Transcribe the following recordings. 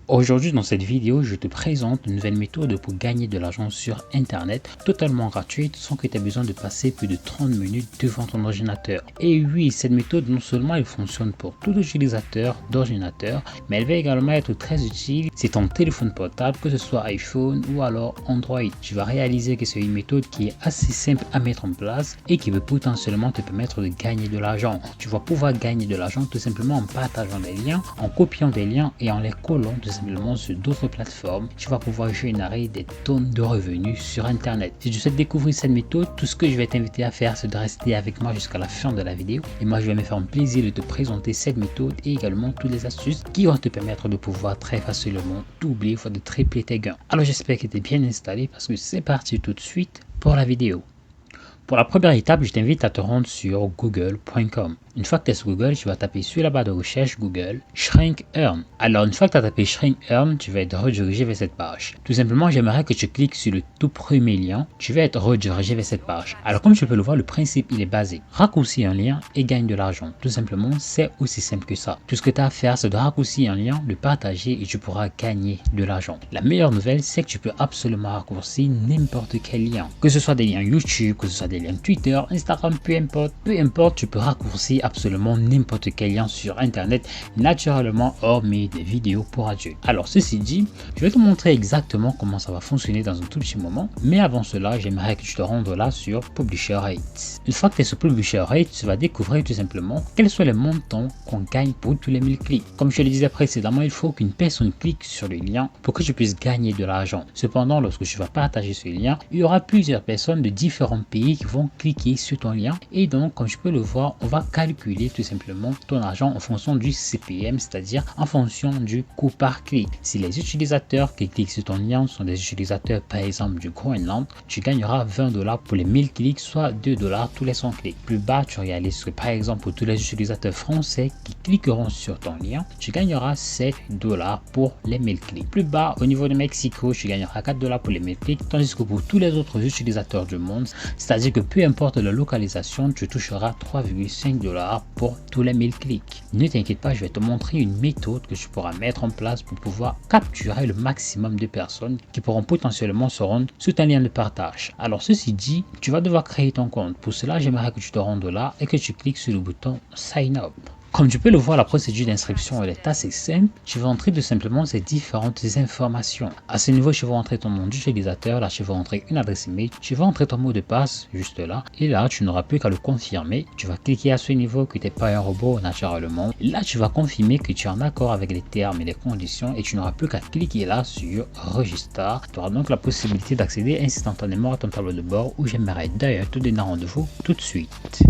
Aujourd'hui dans cette vidéo, je te présente une nouvelle méthode pour gagner de l'argent sur internet totalement gratuite sans que tu aies besoin de passer plus de 30 minutes devant ton ordinateur. Et oui, cette méthode non seulement elle fonctionne pour tout utilisateur d'ordinateur, mais elle va également être très utile si ton téléphone portable, que ce soit iPhone ou alors Android. Tu vas réaliser que c'est une méthode qui est assez simple à mettre en place et qui peut potentiellement te permettre de gagner de l'argent. Tu vas pouvoir gagner de l'argent tout simplement en partageant des liens, en copiant des liens et en les collant tout simplement sur d'autres plateformes. Tu vas pouvoir générer des tonnes de revenus sur internet. Si tu souhaites découvrir cette méthode, tout ce que je vais t'inviter à faire, c'est de rester avec moi jusqu'à la fin de la vidéo. Et moi, je vais me faire un plaisir de te présenter cette méthode et également toutes les astuces qui vont te permettre de pouvoir très facilement doubler, voire de tripler tes gains. Alors j'espère que tu es bien installé parce que c'est parti tout de suite pour la vidéo. Pour la première étape, je t'invite à te rendre sur google.com. Une fois que tu es sur Google, tu vas taper sur la barre de recherche Google Shrink Earn. Alors une fois que tu as tapé Shrink Earn, tu vas être redirigé vers cette page. Tout simplement, j'aimerais que tu cliques sur le tout premier lien. Tu vas être redirigé vers cette page. Alors comme tu peux le voir, le principe il est basé. Raccourcis un lien et gagne de l'argent. Tout simplement, c'est aussi simple que ça. Tout ce que tu as à faire, c'est de raccourcir un lien, le partager et tu pourras gagner de l'argent. La meilleure nouvelle, c'est que tu peux absolument raccourcir n'importe quel lien. Que ce soit des liens YouTube, que ce soit des liens Twitter, Instagram, peu importe, tu peux raccourcir absolument n'importe quel lien sur internet, naturellement hormis des vidéos pour adultes. Alors ceci dit, je vais te montrer exactement comment ça va fonctionner dans un tout petit moment, mais avant cela, j'aimerais que tu te rendes là sur Publisher Rate. Une fois que tu es sur Publisher Rate, tu vas découvrir tout simplement quels sont les montants qu'on gagne pour tous les 1000 clics. Comme je le disais précédemment, il faut qu'une personne clique sur le lien pour que tu puisses gagner de l'argent. Cependant, lorsque tu vas partager ce lien, il y aura plusieurs personnes de différents pays qui vont cliquer sur ton lien et donc comme tu peux le voir, on va calculer tout simplement ton argent en fonction du CPM, c'est-à-dire en fonction du coût par clic. Si les utilisateurs qui cliquent sur ton lien sont des utilisateurs par exemple du Groenland, tu gagneras 20 $ pour les 1000 clics, soit 2 $ tous les 100 clics. Plus bas, tu réalises que par exemple pour tous les utilisateurs français qui cliqueront sur ton lien, tu gagneras 7 $ pour les 1000 clics. Plus bas, au niveau de Mexico, tu gagneras 4 $ pour les 1000 clics, tandis que pour tous les autres utilisateurs du monde, c'est-à-dire que peu importe la localisation, tu toucheras 3,5 $ pour tous les 1000 clics. Ne t'inquiète pas, je vais te montrer une méthode que tu pourras mettre en place pour pouvoir capturer le maximum de personnes qui pourront potentiellement se rendre sur un lien de partage. Alors ceci dit, tu vas devoir créer ton compte. Pour cela, j'aimerais que tu te rendes là et que tu cliques sur le bouton Sign Up. Comme tu peux le voir, la procédure d'inscription elle est assez simple. Tu vas entrer tout simplement ces différentes informations. À ce niveau, tu vas entrer ton nom d'utilisateur. Là, tu vas entrer une adresse email. Tu vas entrer ton mot de passe juste là. Et là, tu n'auras plus qu'à le confirmer. Tu vas cliquer à ce niveau que tu n'es pas un robot naturellement. Là, tu vas confirmer que tu es en accord avec les termes et les conditions. Et tu n'auras plus qu'à cliquer là sur Register. Tu auras donc la possibilité d'accéder instantanément à ton tableau de bord où j'aimerais d'ailleurs te donner rendez-vous tout de suite.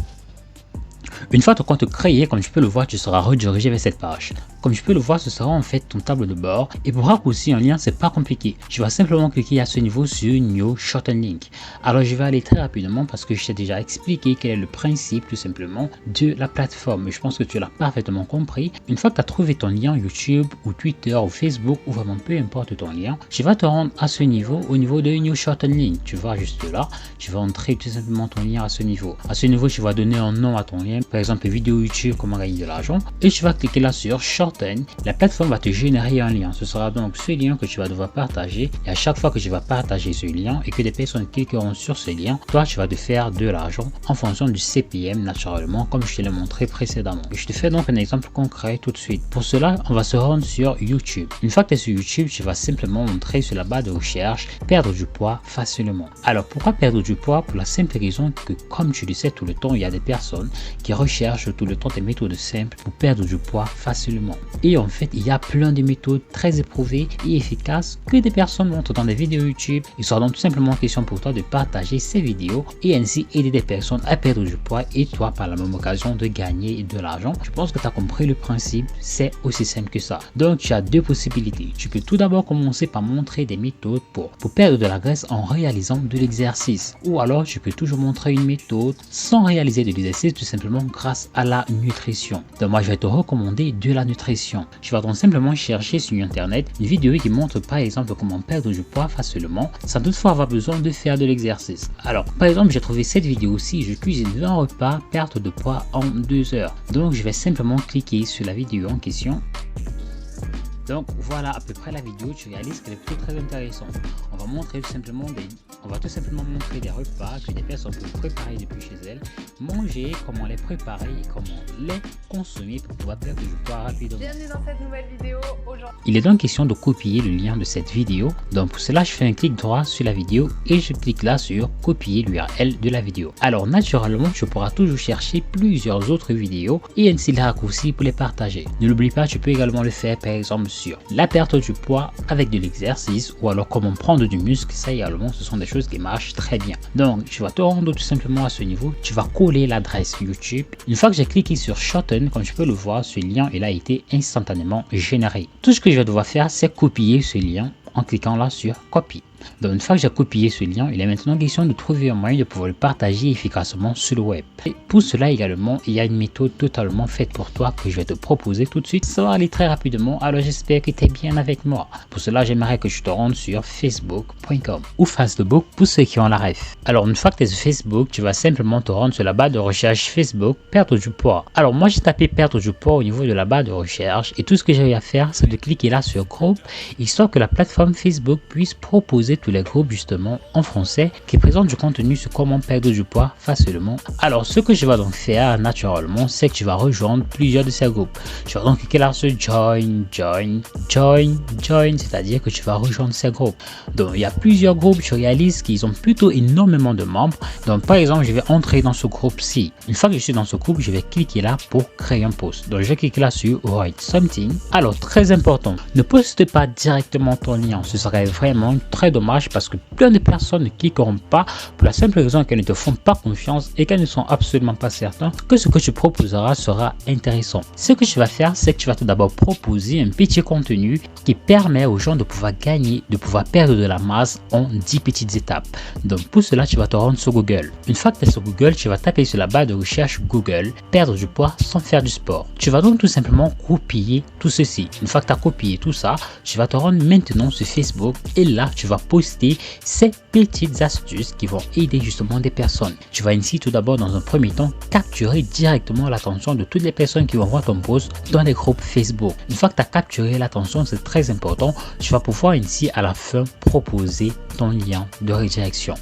Une fois ton compte créé, comme tu peux le voir, tu seras redirigé vers cette page. Comme tu peux le voir, ce sera en fait ton tableau de bord. Et pour raccourcir un lien, c'est pas compliqué. Tu vas simplement cliquer à ce niveau sur New Shorten Link. Alors je vais aller très rapidement parce que je t'ai déjà expliqué quel est le principe tout simplement de la plateforme. Je pense que tu l'as parfaitement compris. Une fois que tu as trouvé ton lien YouTube ou Twitter ou Facebook ou vraiment peu importe ton lien, tu vas te rendre à ce niveau, au niveau de New Shorten Link. Tu vois juste là, tu vas entrer tout simplement ton lien à ce niveau. À ce niveau, tu vas donner un nom à ton lien. Par exemple, vidéo YouTube, comment gagner de l'argent. Et tu vas cliquer là sur Shorten. La plateforme va te générer un lien. Ce sera donc ce lien que tu vas devoir partager. Et à chaque fois que tu vas partager ce lien et que des personnes cliqueront sur ce lien, toi, tu vas te faire de l'argent en fonction du CPM naturellement, comme je te l'ai montré précédemment. Et je te fais donc un exemple concret tout de suite. Pour cela, on va se rendre sur YouTube. Une fois que tu es sur YouTube, tu vas simplement entrer sur la barre de recherche, perdre du poids facilement. Alors, pourquoi perdre du poids? Pour la simple raison que, comme tu le sais tout le temps, il y a des personnes qui recherchent tout le temps des méthodes simples pour perdre du poids facilement. Et en fait, il y a plein de méthodes très éprouvées et efficaces que des personnes montrent dans des vidéos YouTube. Il sera donc tout simplement question pour toi de partager ces vidéos et ainsi aider des personnes à perdre du poids et toi par la même occasion de gagner de l'argent. Je pense que tu as compris le principe, c'est aussi simple que ça. Donc tu as deux possibilités. Tu peux tout d'abord commencer par montrer des méthodes pour perdre de la graisse en réalisant de l'exercice. Ou alors tu peux toujours montrer une méthode sans réaliser de l'exercice tout simplement grâce à la nutrition. Donc moi je vais te recommander de la nutrition. Tu vas donc simplement chercher sur internet une vidéo qui montre par exemple comment perdre du poids facilement sans toutefois avoir besoin de faire de l'exercice. Alors par exemple j'ai trouvé cette vidéo aussi, je cuisine un repas perte de poids en 2 heures. Donc je vais simplement cliquer sur la vidéo en question. Donc voilà à peu près la vidéo, tu réalises qu'elle est plutôt très intéressante. On va tout simplement montrer des repas que des personnes peuvent préparer depuis chez elles, manger, comment les préparer et comment les consommer pour pouvoir perdre du poids rapidement. Bienvenue dans cette nouvelle vidéo. Aujourd'hui, Il est donc question de copier le lien de cette vidéo. Donc pour cela, je fais un clic droit sur la vidéo et je clique là sur copier l'URL de la vidéo. Alors naturellement, tu pourras toujours chercher plusieurs autres vidéos et ainsi les raccourcis pour les partager. Ne l'oublie pas, tu peux également le faire par exemple sur la perte du poids avec de l'exercice ou alors comment prendre du muscle. Ça également, ce sont des choses qui marchent très bien. Donc tu vas te rendre tout simplement à ce niveau, tu vas coller l'adresse YouTube. Une fois que j'ai cliqué sur Shorten, comme tu peux le voir, ce lien il a été instantanément généré. Tout ce que je vais devoir faire, c'est copier ce lien en cliquant là sur Copie. Donc une fois que j'ai copié ce lien, il est maintenant question de trouver un moyen de pouvoir le partager efficacement sur le web. Et pour cela également, il y a une méthode totalement faite pour toi que je vais te proposer tout de suite. Ça va aller très rapidement, alors j'espère que tu es bien avec moi. Pour cela, j'aimerais que tu te rendes sur facebook.com ou Facebook pour ceux qui ont la ref. Alors une fois que tu es sur Facebook, tu vas simplement te rendre sur la barre de recherche Facebook perdre du poids. Alors moi j'ai tapé perdre du poids au niveau de la barre de recherche et tout ce que j'ai à faire, c'est de cliquer là sur groupe, histoire que la plateforme Facebook puisse proposer tous les groupes justement en français qui présentent du contenu sur comment perdre du poids facilement. Alors ce que je vais donc faire naturellement, c'est que tu vas rejoindre plusieurs de ces groupes. Tu vas donc cliquer là sur join, c'est-à-dire que tu vas rejoindre ces groupes. Donc il y a plusieurs groupes, tu réalises qu'ils ont plutôt énormément de membres. Donc par exemple, je vais entrer dans ce groupe-ci. Une fois que je suis dans ce groupe, je vais cliquer là pour créer un post. Donc je vais cliquer là sur write something. Alors très important, ne poste pas directement ton lien, ce serait vraiment très dommage parce que plein de personnes ne cliqueront pas pour la simple raison qu'elles ne te font pas confiance et qu'elles ne sont absolument pas certaines que ce que tu proposeras sera intéressant. Ce que tu vas faire, c'est que tu vas tout d'abord proposer un petit contenu qui permet aux gens de pouvoir gagner, de pouvoir perdre de la masse en 10 petites étapes. Donc pour cela, tu vas te rendre sur Google. Une fois que tu es sur Google, tu vas taper sur la barre de recherche Google, perdre du poids sans faire du sport. Tu vas donc tout simplement copier tout ceci. Une fois que tu as copié tout ça, tu vas te rendre maintenant sur Facebook et là, tu vas poster ces petites astuces qui vont aider justement des personnes. Tu vas ici tout d'abord dans un premier temps capturer directement l'attention de toutes les personnes qui vont voir ton post dans les groupes Facebook. Une fois que tu as capturé l'attention, c'est très important, tu vas pouvoir ici à la fin proposer ton lien de redirection.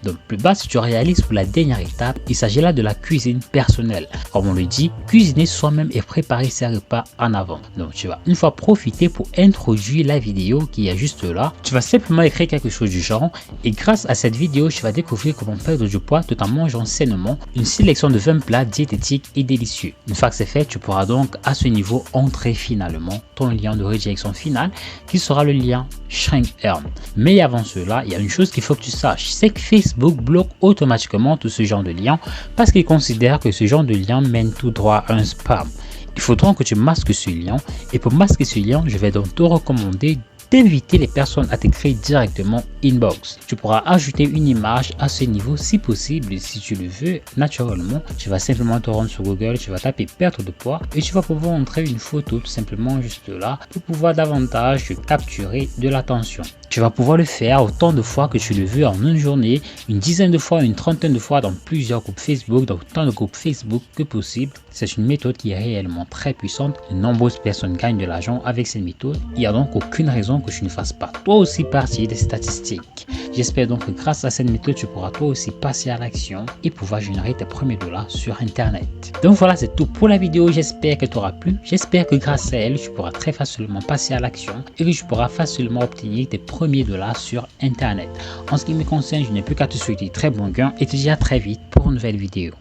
Donc plus bas, si tu réalises pour la dernière étape, il s'agit là de la cuisine personnelle. Comme on le dit, cuisiner soi-même et préparer ses repas en avant. Donc tu vas une fois profiter pour introduire la vidéo qui est juste là. Tu vas simplement écrire quelque chose du genre et grâce à cette vidéo, tu vas découvrir comment perdre du poids tout en mangeant sainement une sélection de 20 plats diététiques et délicieux. Une fois que c'est fait, tu pourras donc à ce niveau entrer finalement ton lien de redirection finale qui sera le lien Shrink Earn. Mais avant cela, il y a une chose qu'il faut que tu saches, c'est que Facebook bloque automatiquement tout ce genre de lien parce qu'il considère que ce genre de lien mène tout droit à un spam. Il faudra que tu masques ce lien et pour masquer ce lien, je vais donc te recommander d'inviter les personnes à t'écrire directement inbox. Tu pourras ajouter une image à ce niveau si possible, si tu le veux. Naturellement, tu vas simplement te rendre sur Google, tu vas taper perte de poids et tu vas pouvoir entrer une photo tout simplement juste là pour pouvoir davantage capturer de l'attention. Tu vas pouvoir le faire autant de fois que tu le veux en une journée, une dizaine de fois, une trentaine de fois dans plusieurs groupes Facebook, dans autant de groupes Facebook que possible. C'est une méthode qui est réellement très puissante. De nombreuses personnes gagnent de l'argent avec cette méthode. Il n'y a donc aucune raison que tu ne fasses pas toi aussi partie des statistiques. J'espère donc que grâce à cette méthode, tu pourras toi aussi passer à l'action et pouvoir générer tes premiers dollars sur Internet. Donc voilà, c'est tout pour la vidéo. J'espère qu'elle t'aura plu. J'espère que grâce à elle, tu pourras très facilement passer à l'action et que tu pourras facilement obtenir tes premiers dollars sur Internet. En ce qui me concerne, je n'ai plus qu'à te souhaiter très bon gain et te dire à très vite pour une nouvelle vidéo.